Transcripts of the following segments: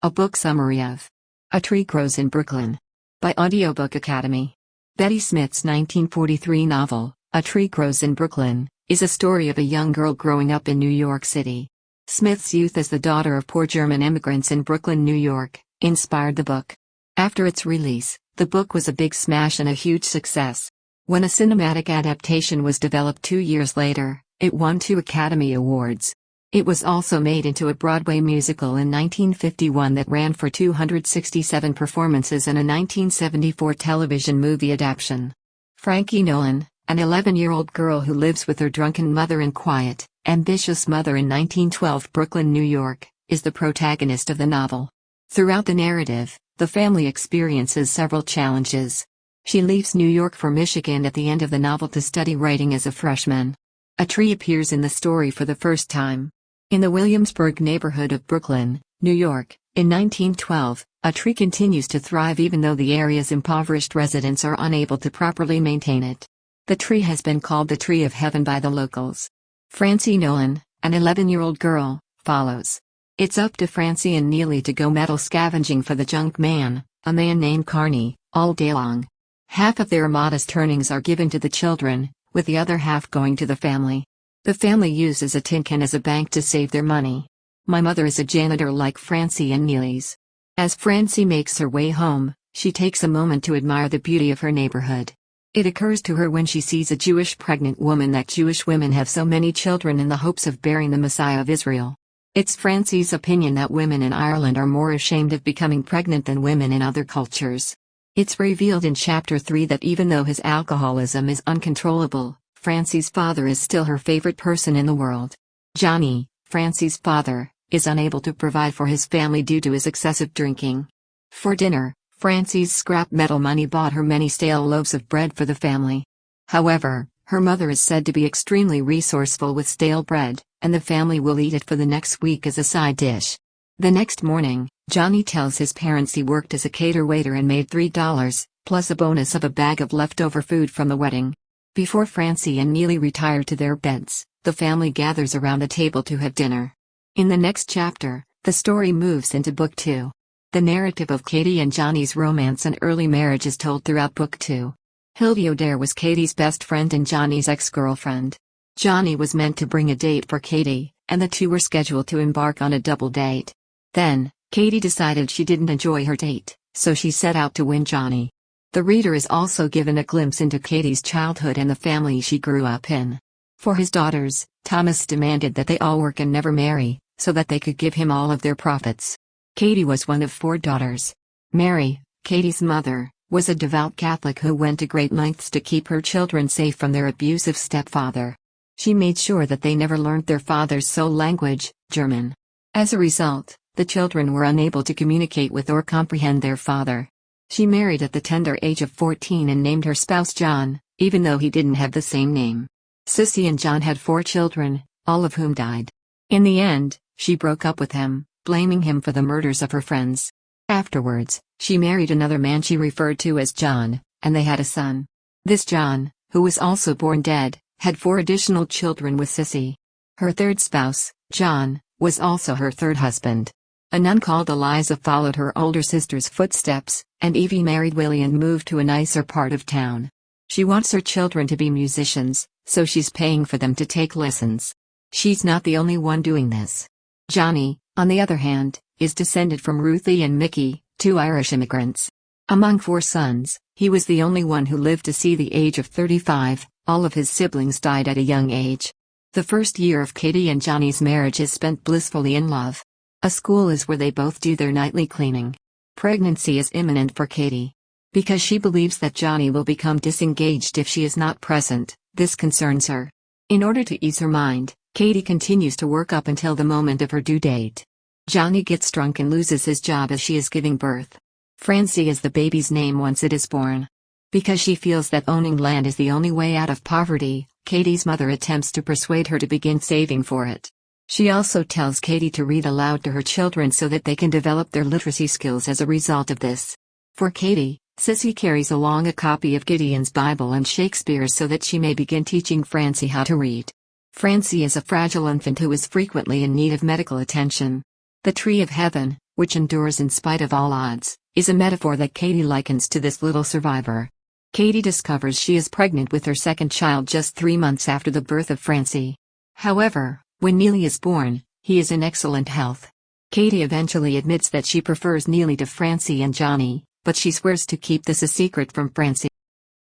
A book summary of A Tree Grows in Brooklyn by Audiobook Academy. Betty Smith's 1943 novel, A Tree Grows in Brooklyn, is a story of a young girl growing up in New York City. Smith's youth as the daughter of poor German immigrants in Brooklyn, New York, inspired the book. After its release, the book was a big smash and a huge success. When a cinematic adaptation was developed 2 years later, it won 2 Academy Awards. It was also made into a Broadway musical in 1951 that ran for 267 performances and a 1974 television movie adaptation. Frankie Nolan, an 11-year-old girl who lives with her drunken mother and quiet, ambitious mother in 1912 Brooklyn, New York, is the protagonist of the novel. Throughout the narrative, the family experiences several challenges. She leaves New York for Michigan at the end of the novel to study writing as a freshman. A tree appears in the story for the first time. In the Williamsburg neighborhood of Brooklyn, New York, in 1912, a tree continues to thrive even though the area's impoverished residents are unable to properly maintain it. The tree has been called the Tree of Heaven by the locals. Francie Nolan, an 11-year-old girl, follows. It's up to Francie and Neely to go metal scavenging for the junk man, a man named Carney, all day long. Half of their modest earnings are given to the children, with the other half going to the family. The family uses a tin can as a bank to save their money. My mother is a janitor like Francie and Neely's. As Francie makes her way home, she takes a moment to admire the beauty of her neighborhood. It occurs to her when she sees a Jewish pregnant woman that Jewish women have so many children in the hopes of bearing the Messiah of Israel. It's Francie's opinion that women in Ireland are more ashamed of becoming pregnant than women in other cultures. It's revealed in Chapter 3 that even though his alcoholism is uncontrollable, Francie's father is still her favorite person in the world. Johnny, Francie's father, is unable to provide for his family due to his excessive drinking. For dinner, Francie's scrap metal money bought her many stale loaves of bread for the family. However, her mother is said to be extremely resourceful with stale bread, and the family will eat it for the next week as a side dish. The next morning, Johnny tells his parents he worked as a cater waiter and made $3, plus a bonus of a bag of leftover food from the wedding. Before Francie and Neely retire to their beds, the family gathers around a table to have dinner. In the next chapter, the story moves into Book 2. The narrative of Katie and Johnny's romance and early marriage is told throughout Book 2. Hildy O'Dare was Katie's best friend and Johnny's ex-girlfriend. Johnny was meant to bring a date for Katie, and the two were scheduled to embark on a double date. Then, Katie decided she didn't enjoy her date, so she set out to win Johnny. The reader is also given a glimpse into Katie's childhood and the family she grew up in. For his daughters, Thomas demanded that they all work and never marry, so that they could give him all of their profits. Katie was one of 4 daughters. Mary, Katie's mother, was a devout Catholic who went to great lengths to keep her children safe from their abusive stepfather. She made sure that they never learned their father's soul language, German. As a result, the children were unable to communicate with or comprehend their father. She married at the tender age of 14 and named her spouse John, even though he didn't have the same name. Sissy and John had 4 children, all of whom died. In the end, she broke up with him, blaming him for the murders of her friends. Afterwards, she married another man she referred to as John, and they had a son. This John, who was also born dead, had 4 additional children with Sissy. Her third spouse, John, was also her third husband. A nun called Eliza followed her older sister's footsteps, and Evie married Willie and moved to a nicer part of town. She wants her children to be musicians, so she's paying for them to take lessons. She's not the only one doing this. Johnny, on the other hand, is descended from Ruthie and Mickey, 2 Irish immigrants. Among 4 sons, he was the only one who lived to see the age of 35, all of his siblings died at a young age. The first year of Katie and Johnny's marriage is spent blissfully in love. A school is where they both do their nightly cleaning. Pregnancy is imminent for Katie. Because she believes that Johnny will become disengaged if she is not present, this concerns her. In order to ease her mind, Katie continues to work up until the moment of her due date. Johnny gets drunk and loses his job as she is giving birth. Francie is the baby's name once it is born. Because she feels that owning land is the only way out of poverty, Katie's mother attempts to persuade her to begin saving for it. She also tells Katie to read aloud to her children so that they can develop their literacy skills as a result of this. For Katie, Sissy carries along a copy of Gideon's Bible and Shakespeare so that she may begin teaching Francie how to read. Francie is a fragile infant who is frequently in need of medical attention. The Tree of Heaven, which endures in spite of all odds, is a metaphor that Katie likens to this little survivor. Katie discovers she is pregnant with her second child just 3 months after the birth of Francie. However, when Neely is born, he is in excellent health. Katie eventually admits that she prefers Neely to Francie and Johnny, but she swears to keep this a secret from Francie.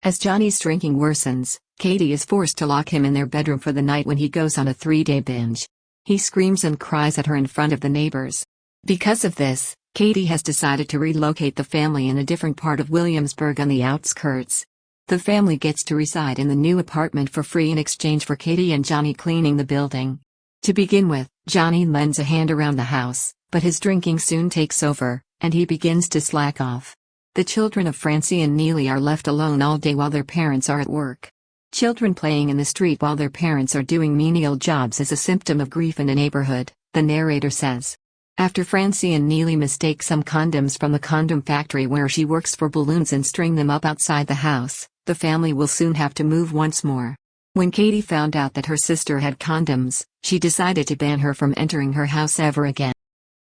As Johnny's drinking worsens, Katie is forced to lock him in their bedroom for the night when he goes on a 3-day binge. He screams and cries at her in front of the neighbors. Because of this, Katie has decided to relocate the family in a different part of Williamsburg on the outskirts. The family gets to reside in the new apartment for free in exchange for Katie and Johnny cleaning the building. To begin with, Johnny lends a hand around the house, but his drinking soon takes over, and he begins to slack off. The children of Francie and Neely are left alone all day while their parents are at work. Children playing in the street while their parents are doing menial jobs is a symptom of grief in a neighborhood, the narrator says. After Francie and Neely mistake some condoms from the condom factory where she works for balloons and string them up outside the house, the family will soon have to move once more. When Katie found out that her sister had condoms, she decided to ban her from entering her house ever again.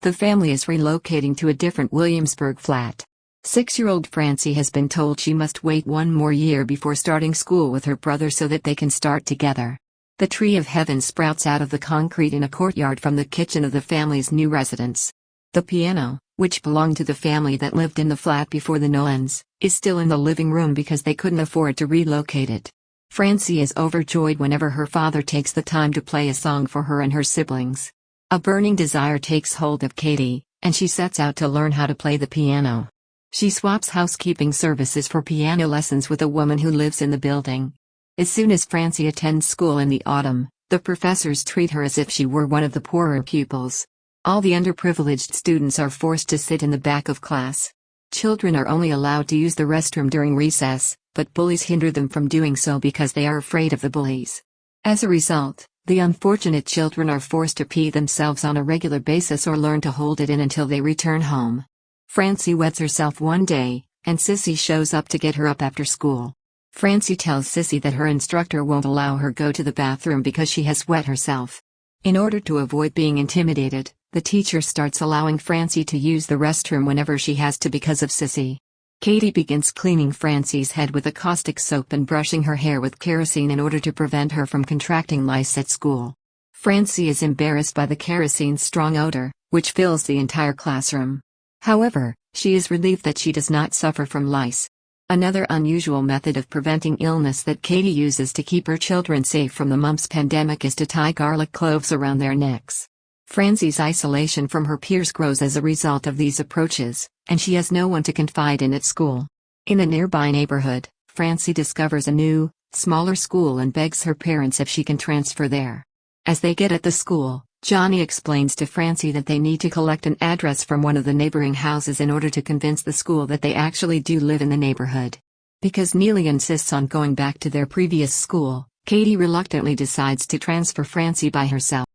The family is relocating to a different Williamsburg flat. 6-year-old Francie has been told she must wait 1 more year before starting school with her brother so that they can start together. The tree of heaven sprouts out of the concrete in a courtyard from the kitchen of the family's new residence. The piano, which belonged to the family that lived in the flat before the Nolans, is still in the living room because they couldn't afford to relocate it. Francie is overjoyed whenever her father takes the time to play a song for her and her siblings. A burning desire takes hold of Katie, and she sets out to learn how to play the piano. She swaps housekeeping services for piano lessons with a woman who lives in the building. As soon as Francie attends school in the autumn, the professors treat her as if she were one of the poorer pupils. All the underprivileged students are forced to sit in the back of class. Children are only allowed to use the restroom during recess, but bullies hinder them from doing so because they are afraid of the bullies. As a result, the unfortunate children are forced to pee themselves on a regular basis or learn to hold it in until they return home. Francie wets herself one day, and Sissy shows up to get her up after school. Francie tells Sissy that her instructor won't allow her go to the bathroom because she has wet herself. In order to avoid being intimidated, the teacher starts allowing Francie to use the restroom whenever she has to because of Sissy. Katie begins cleaning Francie's head with a caustic soap and brushing her hair with kerosene in order to prevent her from contracting lice at school. Francie is embarrassed by the kerosene's strong odor, which fills the entire classroom. However, she is relieved that she does not suffer from lice. Another unusual method of preventing illness that Katie uses to keep her children safe from the mumps pandemic is to tie garlic cloves around their necks. Francie's isolation from her peers grows as a result of these approaches, and she has no one to confide in at school. In a nearby neighborhood, Francie discovers a new, smaller school and begs her parents if she can transfer there. As they get at the school, Johnny explains to Francie that they need to collect an address from one of the neighboring houses in order to convince the school that they actually do live in the neighborhood. Because Neely insists on going back to their previous school, Katie reluctantly decides to transfer Francie by herself.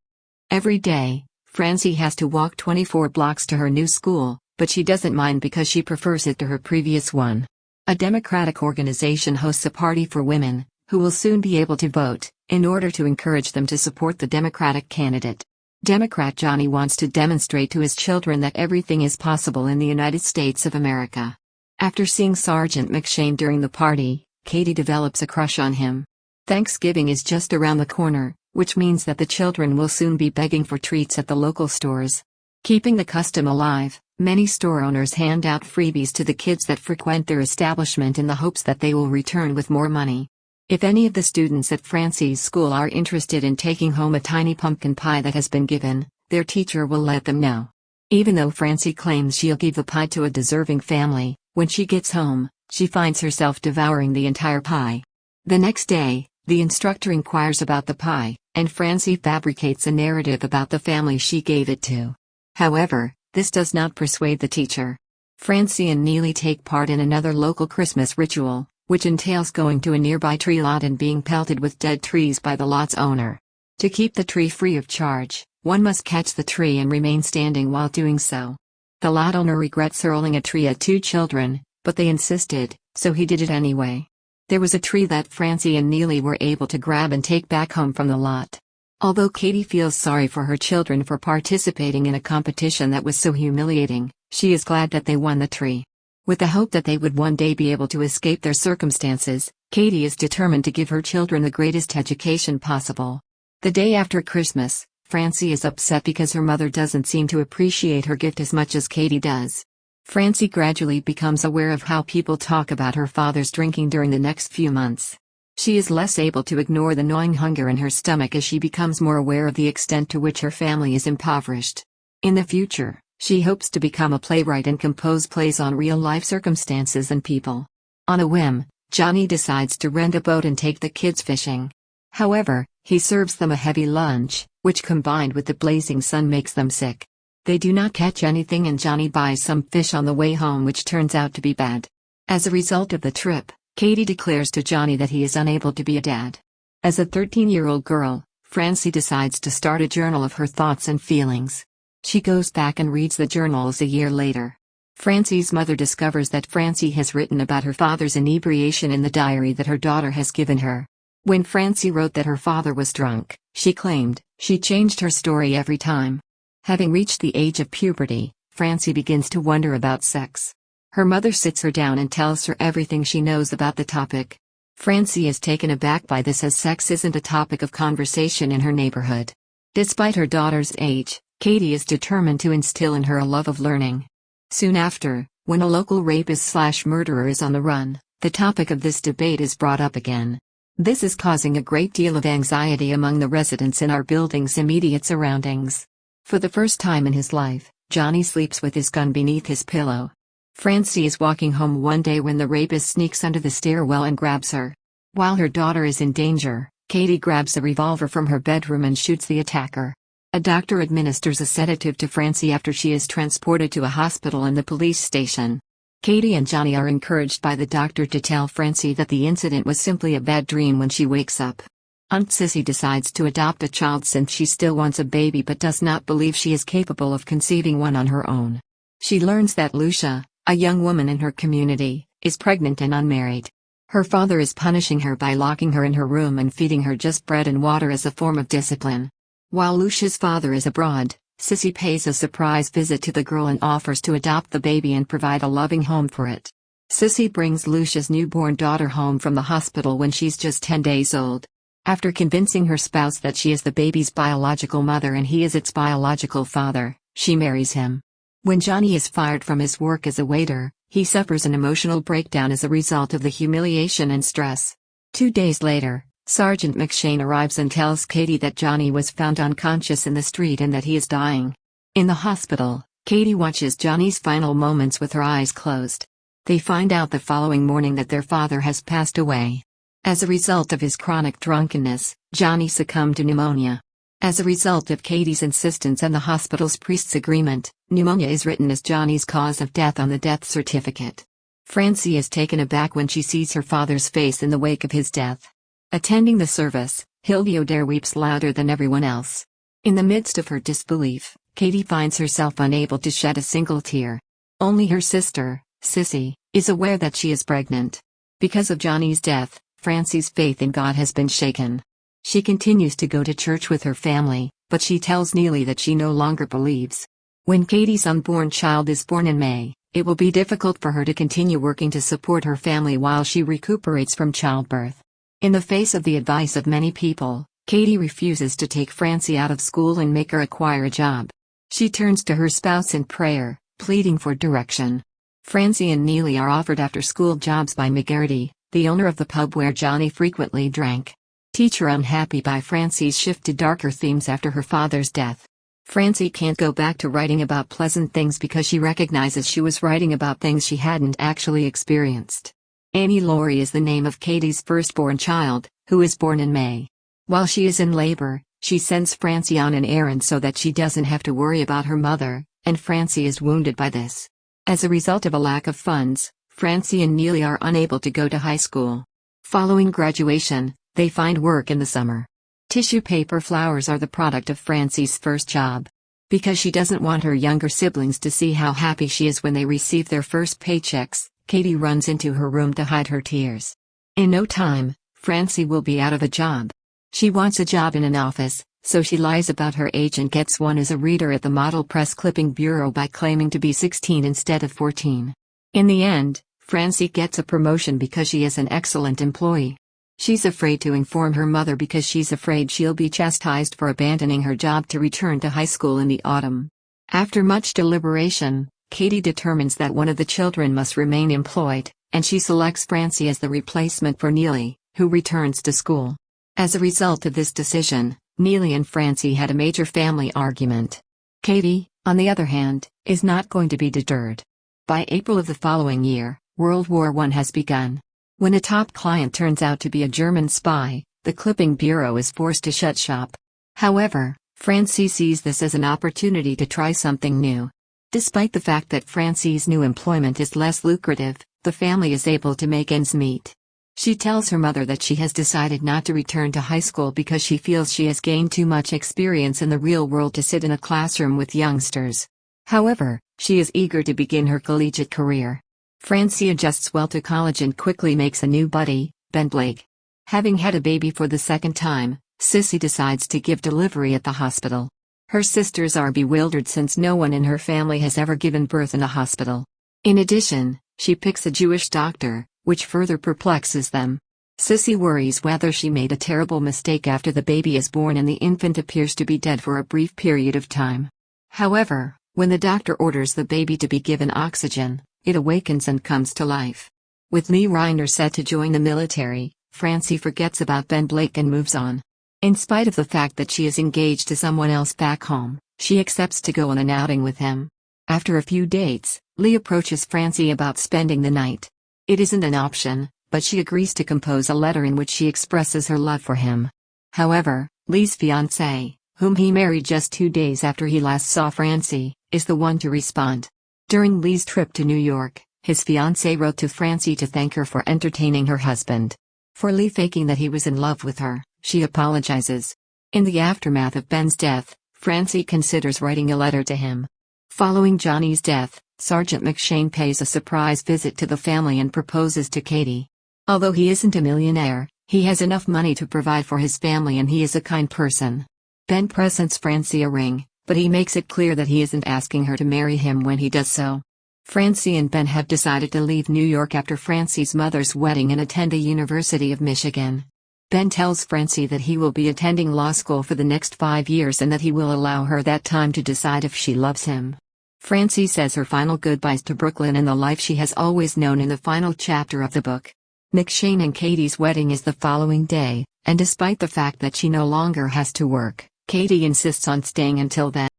Every day, Francie has to walk 24 blocks to her new school, but she doesn't mind because she prefers it to her previous one. A Democratic organization hosts a party for women, who will soon be able to vote, in order to encourage them to support the Democratic candidate. Democrat Johnny wants to demonstrate to his children that everything is possible in the United States of America. After seeing Sergeant McShane during the party, Katie develops a crush on him. Thanksgiving is just around the corner, which means that the children will soon be begging for treats at the local stores. Keeping the custom alive, many store owners hand out freebies to the kids that frequent their establishment in the hopes that they will return with more money. If any of the students at Francie's school are interested in taking home a tiny pumpkin pie that has been given, their teacher will let them know. Even though Francie claims she'll give the pie to a deserving family, when she gets home, she finds herself devouring the entire pie. The next day, the instructor inquires about the pie, and Francie fabricates a narrative about the family she gave it to. However, this does not persuade the teacher. Francie and Neely take part in another local Christmas ritual, which entails going to a nearby tree lot and being pelted with dead trees by the lot's owner. To keep the tree free of charge, one must catch the tree and remain standing while doing so. The lot owner regrets hurling a tree at 2 children, but they insisted, so he did it anyway. There was a tree that Francie and Neely were able to grab and take back home from the lot. Although Katie feels sorry for her children for participating in a competition that was so humiliating, she is glad that they won the tree. With the hope that they would one day be able to escape their circumstances, Katie is determined to give her children the greatest education possible. The day after Christmas, Francie is upset because her mother doesn't seem to appreciate her gift as much as Katie does. Francie gradually becomes aware of how people talk about her father's drinking during the next few months. She is less able to ignore the gnawing hunger in her stomach as she becomes more aware of the extent to which her family is impoverished. In the future, she hopes to become a playwright and compose plays on real-life circumstances and people. On a whim, Johnny decides to rent a boat and take the kids fishing. However, he serves them a heavy lunch, which combined with the blazing sun makes them sick. They do not catch anything and Johnny buys some fish on the way home which turns out to be bad. As a result of the trip, Katie declares to Johnny that he is unable to be a dad. As a 13-year-old girl, Francie decides to start a journal of her thoughts and feelings. She goes back and reads the journals a year later. Francie's mother discovers that Francie has written about her father's inebriation in the diary that her daughter has given her. When Francie wrote that her father was drunk, she claimed, she changed her story every time. Having reached the age of puberty, Francie begins to wonder about sex. Her mother sits her down and tells her everything she knows about the topic. Francie is taken aback by this as sex isn't a topic of conversation in her neighborhood. Despite her daughter's age, Katie is determined to instill in her a love of learning. Soon after, when a local rapist/murderer is on the run, the topic of this debate is brought up again. This is causing a great deal of anxiety among the residents in our building's immediate surroundings. For the first time in his life, Johnny sleeps with his gun beneath his pillow. Francie is walking home one day when the rapist sneaks under the stairwell and grabs her. While her daughter is in danger, Katie grabs a revolver from her bedroom and shoots the attacker. A doctor administers a sedative to Francie after she is transported to a hospital and the police station. Katie and Johnny are encouraged by the doctor to tell Francie that the incident was simply a bad dream when she wakes up. Aunt Sissy decides to adopt a child since she still wants a baby but does not believe she is capable of conceiving one on her own. She learns that Lucia, a young woman in her community, is pregnant and unmarried. Her father is punishing her by locking her in her room and feeding her just bread and water as a form of discipline. While Lucia's father is abroad, Sissy pays a surprise visit to the girl and offers to adopt the baby and provide a loving home for it. Sissy brings Lucia's newborn daughter home from the hospital when she's just 10 days old. After convincing her spouse that she is the baby's biological mother and he is its biological father, she marries him. When Johnny is fired from his work as a waiter, he suffers an emotional breakdown as a result of the humiliation and stress. 2 days later, Sergeant McShane arrives and tells Katie that Johnny was found unconscious in the street and that he is dying. In the hospital, Katie watches Johnny's final moments with her eyes closed. They find out the following morning that their father has passed away. As a result of his chronic drunkenness, Johnny succumbed to pneumonia. As a result of Katie's insistence and the hospital's priest's agreement, pneumonia is written as Johnny's cause of death on the death certificate. Francie is taken aback when she sees her father's face in the wake of his death. Attending the service, Hildy O'Dare weeps louder than everyone else. In the midst of her disbelief, Katie finds herself unable to shed a single tear. Only her sister, Sissy, is aware that she is pregnant. Because of Johnny's death, Francie's faith in God has been shaken. She continues to go to church with her family, but she tells Neely that she no longer believes. When Katie's unborn child is born in May, it will be difficult for her to continue working to support her family while she recuperates from childbirth. In the face of the advice of many people, Katie refuses to take Francie out of school and make her acquire a job. She turns to her spouse in prayer, pleading for direction. Francie and Neely are offered after-school jobs by McGarity, the owner of the pub where Johnny frequently drank. Teacher unhappy by Francie's shift to darker themes after her father's death. Francie can't go back to writing about pleasant things because she recognizes she was writing about things she hadn't actually experienced. Annie Laurie is the name of Katie's firstborn child, who is born in May. While she is in labor, she sends Francie on an errand so that she doesn't have to worry about her mother, and Francie is wounded by this. As a result of a lack of funds, Francie and Neely are unable to go to high school. Following graduation, they find work in the summer. Tissue paper flowers are the product of Francie's first job. Because she doesn't want her younger siblings to see how happy she is when they receive their first paychecks, Katie runs into her room to hide her tears. In no time, Francie will be out of a job. She wants a job in an office, so she lies about her age and gets one as a reader at the model press clipping bureau by claiming to be 16 instead of 14. In the end, Francie gets a promotion because she is an excellent employee. She's afraid to inform her mother because she's afraid she'll be chastised for abandoning her job to return to high school in the autumn. After much deliberation, Katie determines that one of the children must remain employed, and she selects Francie as the replacement for Neely, who returns to school. As a result of this decision, Neely and Francie had a major family argument. Katie, on the other hand, is not going to be deterred. By April of the following year, World War I has begun. When a top client turns out to be a German spy, the clipping bureau is forced to shut shop. However, Francie sees this as an opportunity to try something new. Despite the fact that Francie's new employment is less lucrative, the family is able to make ends meet. She tells her mother that she has decided not to return to high school because she feels she has gained too much experience in the real world to sit in a classroom with youngsters. However, she is eager to begin her collegiate career. Francie adjusts well to college and quickly makes a new buddy, Ben Blake. Having had a baby for the second time, Sissy decides to give delivery at the hospital. Her sisters are bewildered since no one in her family has ever given birth in a hospital. In addition, she picks a Jewish doctor, which further perplexes them. Sissy worries whether she made a terrible mistake after the baby is born and the infant appears to be dead for a brief period of time. However, when the doctor orders the baby to be given oxygen, it awakens and comes to life. With Lee Reiner set to join the military, Francie forgets about Ben Blake and moves on. In spite of the fact that she is engaged to someone else back home, she accepts to go on an outing with him. After a few dates, Lee approaches Francie about spending the night. It isn't an option, but she agrees to compose a letter in which she expresses her love for him. However, Lee's fiancée, whom he married just 2 days after he last saw Francie, is the one to respond. During Lee's trip to New York, his fiancée wrote to Francie to thank her for entertaining her husband. For Lee faking that he was in love with her, she apologizes. In the aftermath of Ben's death, Francie considers writing a letter to him. Following Johnny's death, Sergeant McShane pays a surprise visit to the family and proposes to Katie. Although he isn't a millionaire, he has enough money to provide for his family and he is a kind person. Ben presents Francie a ring, but he makes it clear that he isn't asking her to marry him when he does so. Francie and Ben have decided to leave New York after Francie's mother's wedding and attend the University of Michigan. Ben tells Francie that he will be attending law school for the next 5 years and that he will allow her that time to decide if she loves him. Francie says her final goodbyes to Brooklyn and the life she has always known in the final chapter of the book. McShane and Katie's wedding is the following day, and despite the fact that she no longer has to work, Katie insists on staying until then.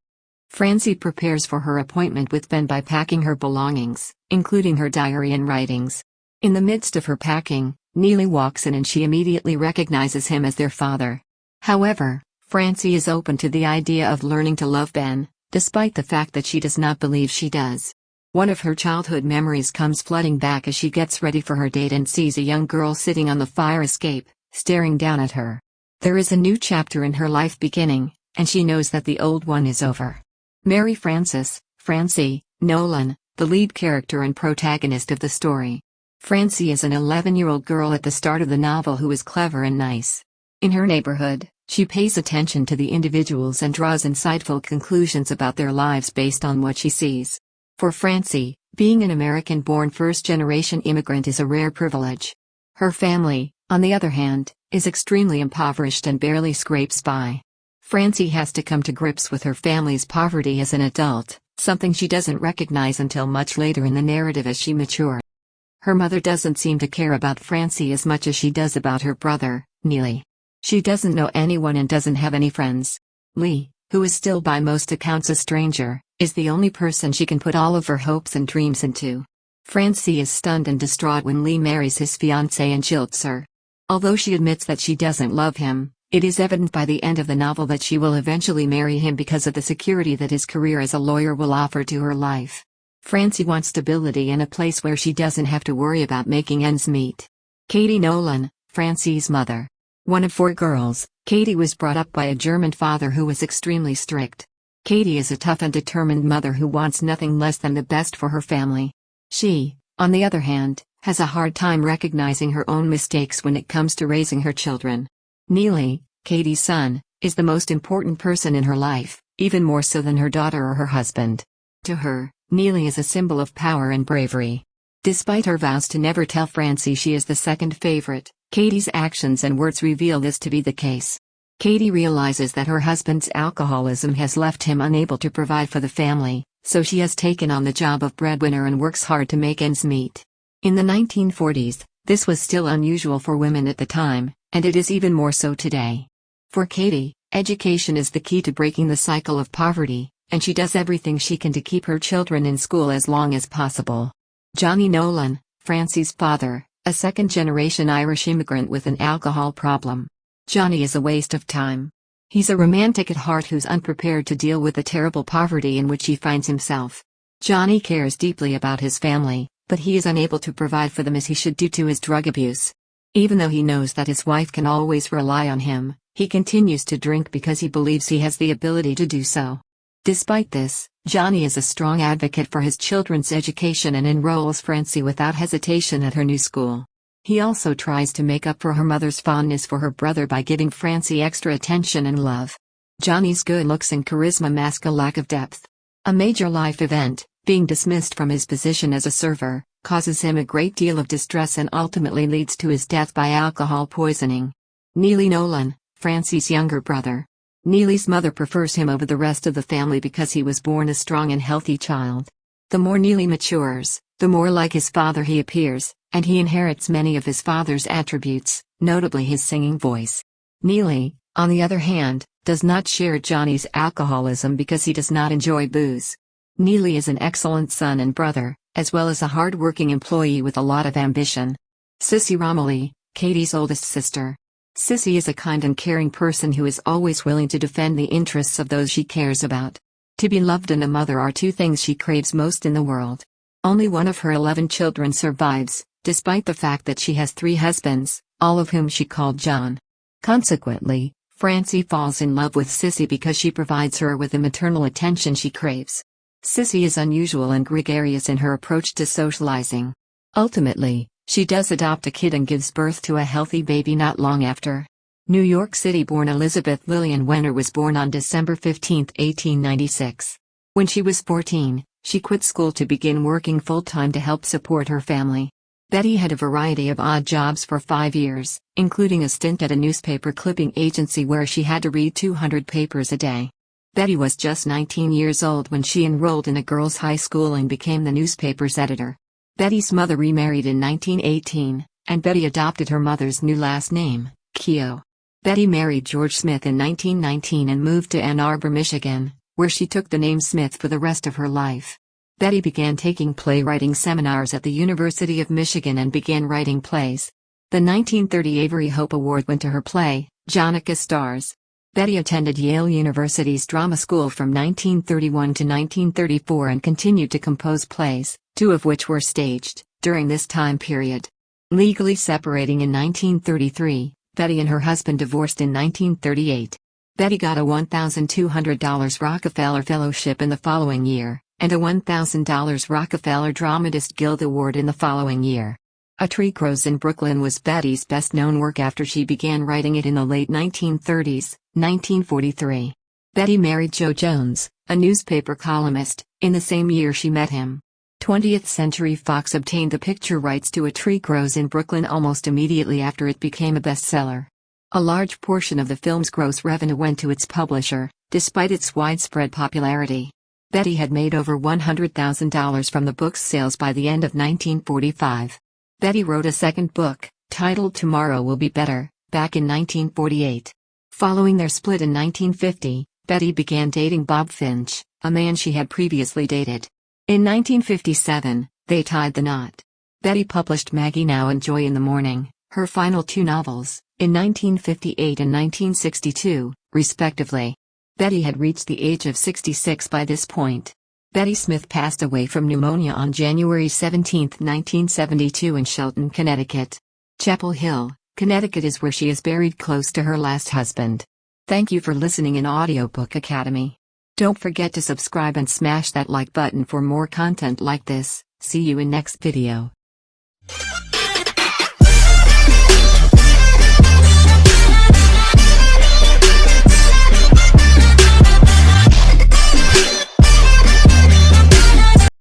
Francie prepares for her appointment with Ben by packing her belongings, including her diary and writings. In the midst of her packing, Neely walks in and she immediately recognizes him as their father. However, Francie is open to the idea of learning to love Ben, despite the fact that she does not believe she does. One of her childhood memories comes flooding back as she gets ready for her date and sees a young girl sitting on the fire escape, staring down at her. There is a new chapter in her life beginning, and she knows that the old one is over. Mary Frances, Francie, Nolan, the lead character and protagonist of the story. Francie is an 11-year-old girl at the start of the novel who is clever and nice. In her neighborhood, she pays attention to the individuals and draws insightful conclusions about their lives based on what she sees. For Francie, being an American-born first-generation immigrant is a rare privilege. Her family, on the other hand, is extremely impoverished and barely scrapes by. Francie has to come to grips with her family's poverty as an adult, something she doesn't recognize until much later in the narrative as she matures. Her mother doesn't seem to care about Francie as much as she does about her brother, Neely. She doesn't know anyone and doesn't have any friends. Lee, who is still by most accounts a stranger, is the only person she can put all of her hopes and dreams into. Francie is stunned and distraught when Lee marries his fiancée and jilts her. Although she admits that she doesn't love him, it is evident by the end of the novel that she will eventually marry him because of the security that his career as a lawyer will offer to her life. Francie wants stability and a place where she doesn't have to worry about making ends meet. Katie Nolan, Francie's mother. One of 4 girls, Katie was brought up by a German father who was extremely strict. Katie is a tough and determined mother who wants nothing less than the best for her family. She, on the other hand, has a hard time recognizing her own mistakes when it comes to raising her children. Neely, Katie's son, is the most important person in her life, even more so than her daughter or her husband. To her, Neely is a symbol of power and bravery. Despite her vows to never tell Francie she is the second favorite, Katie's actions and words reveal this to be the case. Katie realizes that her husband's alcoholism has left him unable to provide for the family, so she has taken on the job of breadwinner and works hard to make ends meet. In the 1940s, this was still unusual for women at the time, and it is even more so today. For Katie, education is the key to breaking the cycle of poverty, and she does everything she can to keep her children in school as long as possible. Johnny Nolan, Francie's father, a second-generation Irish immigrant with an alcohol problem. Johnny is a waste of time. He's a romantic at heart who's unprepared to deal with the terrible poverty in which he finds himself. Johnny cares deeply about his family, but he is unable to provide for them as he should due to his drug abuse. Even though he knows that his wife can always rely on him, he continues to drink because he believes he has the ability to do so. Despite this, Johnny is a strong advocate for his children's education and enrolls Francie without hesitation at her new school. He also tries to make up for her mother's fondness for her brother by giving Francie extra attention and love. Johnny's good looks and charisma mask a lack of depth. A major life event, being dismissed from his position as a server, causes him a great deal of distress and ultimately leads to his death by alcohol poisoning. Neely Nolan, Francie's younger brother. Neely's mother prefers him over the rest of the family because he was born a strong and healthy child. The more Neely matures, the more like his father he appears, and he inherits many of his father's attributes, notably his singing voice. Neely, on the other hand, does not share Johnny's alcoholism because he does not enjoy booze. Neely is an excellent son and brother, as well as a hard-working employee with a lot of ambition. Sissy Romilly, Katie's oldest sister. Sissy is a kind and caring person who is always willing to defend the interests of those she cares about. To be loved and a mother are two things she craves most in the world. Only one of her 11 children survives, despite the fact that she has 3 husbands, all of whom she called John. Consequently, Francie falls in love with Sissy because she provides her with the maternal attention she craves. Sissy is unusual and gregarious in her approach to socializing. Ultimately, she does adopt a kid and gives birth to a healthy baby not long after. New York City-born Elizabeth Lillian Wenner was born on December 15, 1896. When she was 14, she quit school to begin working full-time to help support her family. Betty had a variety of odd jobs for 5 years, including a stint at a newspaper clipping agency where she had to read 200 papers a day. Betty was just 19 years old when she enrolled in a girls' high school and became the newspaper's editor. Betty's mother remarried in 1918, and Betty adopted her mother's new last name, Keogh. Betty married George Smith in 1919 and moved to Ann Arbor, Michigan, where she took the name Smith for the rest of her life. Betty began taking playwriting seminars at the University of Michigan and began writing plays. The 1930 Avery Hope Award went to her play, Jonica Stars. Betty attended Yale University's drama school from 1931 to 1934 and continued to compose plays, 2 of which were staged, during this time period. Legally separating in 1933, Betty and her husband divorced in 1938. Betty got a $1,200 Rockefeller Fellowship in the following year, and a $1,000 Rockefeller Dramatist Guild Award in the following year. A Tree Grows in Brooklyn was Betty's best-known work after she began writing it in the late 1930s, 1943. Betty married Joe Jones, a newspaper columnist, in the same year she met him. 20th Century Fox obtained the picture rights to A Tree Grows in Brooklyn almost immediately after it became a bestseller. A large portion of the film's gross revenue went to its publisher, despite its widespread popularity. Betty had made over $100,000 from the book's sales by the end of 1945. Betty wrote a second book, titled Tomorrow Will Be Better, back in 1948. Following their split in 1950, Betty began dating Bob Finch, a man she had previously dated. In 1957, they tied the knot. Betty published Maggie Now and Joy in the Morning, her final 2 novels, in 1958 and 1962, respectively. Betty had reached the age of 66 by this point. Betty Smith passed away from pneumonia on January 17, 1972 in Shelton, Connecticut. Chapel Hill, Connecticut is where she is buried close to her last husband. Thank you for listening in Audiobook Academy. Don't forget to subscribe and smash that like button for more content like this. See you in next video.